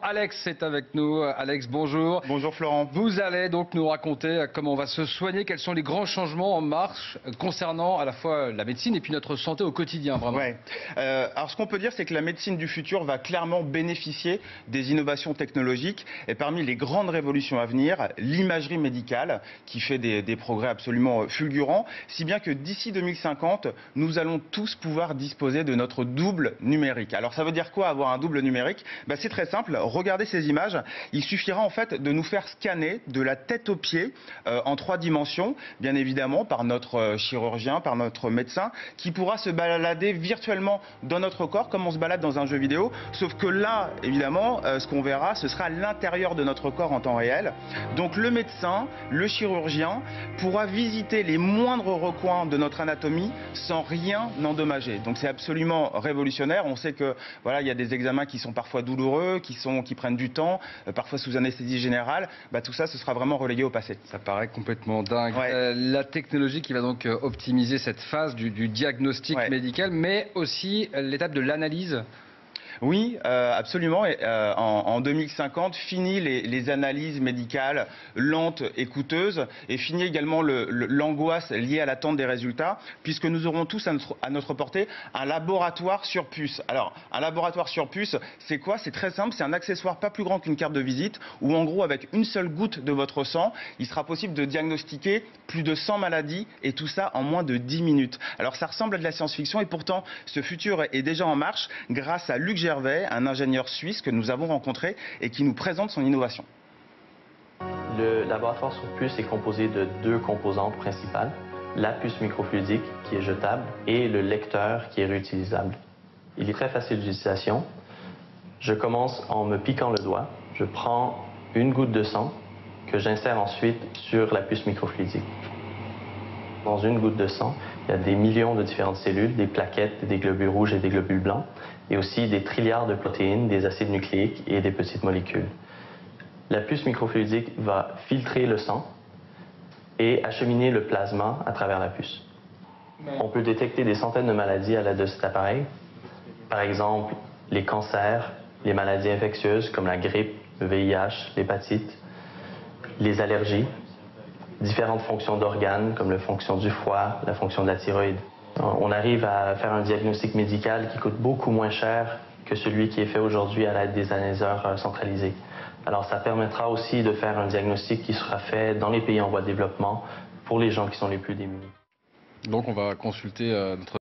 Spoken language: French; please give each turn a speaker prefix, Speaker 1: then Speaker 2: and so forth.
Speaker 1: Alex est avec nous. Alex, bonjour.
Speaker 2: Bonjour Florent.
Speaker 1: Vous allez donc nous raconter comment on va se soigner, quels sont les grands changements en marche concernant à la fois la médecine et puis notre santé au quotidien, vraiment.
Speaker 2: Ouais. Alors ce qu'on peut dire, c'est que la médecine du futur va clairement bénéficier des innovations technologiques. Et parmi les grandes révolutions à venir, l'imagerie médicale, qui fait des progrès absolument fulgurants, si bien que d'ici 2050, nous allons tous pouvoir disposer de notre double numérique. Alors ça veut dire quoi avoir un double numérique? C'est très simple, regardez ces images. Il suffira en fait de nous faire scanner de la tête aux pieds en 3 dimensions, bien évidemment par notre chirurgien, par notre médecin, qui pourra se balader virtuellement dans notre corps comme on se balade dans un jeu vidéo. Sauf que là, évidemment, ce qu'on verra, ce sera l'intérieur de notre corps en temps réel. Donc le médecin, le chirurgien pourra visiter les moindres recoins de notre anatomie sans rien endommager. Donc c'est absolument révolutionnaire. On sait que voilà, il y a des examens qui sont parfois douloureux, qui prennent du temps, parfois sous anesthésie générale. Tout ça, ce sera vraiment relégué au passé.
Speaker 1: Ça paraît complètement dingue.
Speaker 2: Ouais.
Speaker 1: La technologie qui va donc optimiser cette phase du diagnostic médical, mais aussi l'étape de l'analyse.
Speaker 2: Oui, absolument. Et, en 2050, fini les analyses médicales lentes et coûteuses, et fini également l'angoisse liée à l'attente des résultats, puisque nous aurons tous à notre portée un laboratoire sur puce. Alors, un laboratoire sur puce, c'est quoi? C'est très simple, c'est un accessoire pas plus grand qu'une carte de visite, où en gros, avec une seule goutte de votre sang, il sera possible de diagnostiquer plus de 100 maladies, et tout ça en moins de 10 minutes. Alors, ça ressemble à de la science-fiction, et pourtant, ce futur est déjà en marche grâce à Luc Gervais, un ingénieur suisse que nous avons rencontré et qui nous présente son innovation.
Speaker 3: Le laboratoire sur puce est composé de 2 composantes principales, la puce microfluidique qui est jetable et le lecteur qui est réutilisable. Il est très facile d'utilisation. Je commence en me piquant le doigt. Je prends une goutte de sang que j'insère ensuite sur la puce microfluidique. Dans une goutte de sang, il y a des millions de différentes cellules, des plaquettes, des globules rouges et des globules blancs, et aussi des trilliards de protéines, des acides nucléiques et des petites molécules. La puce microfluidique va filtrer le sang et acheminer le plasma à travers la puce. On peut détecter des centaines de maladies à l'aide de cet appareil. Par exemple, les cancers, les maladies infectieuses comme la grippe, le VIH, l'hépatite, les allergies, différentes fonctions d'organes comme la fonction du foie, la fonction de la thyroïde. On arrive à faire un diagnostic médical qui coûte beaucoup moins cher que celui qui est fait aujourd'hui à l'aide des analyseurs centralisés. Alors ça permettra aussi de faire un diagnostic qui sera fait dans les pays en voie de développement pour les gens qui sont les plus démunis.
Speaker 1: Donc on va consulter notre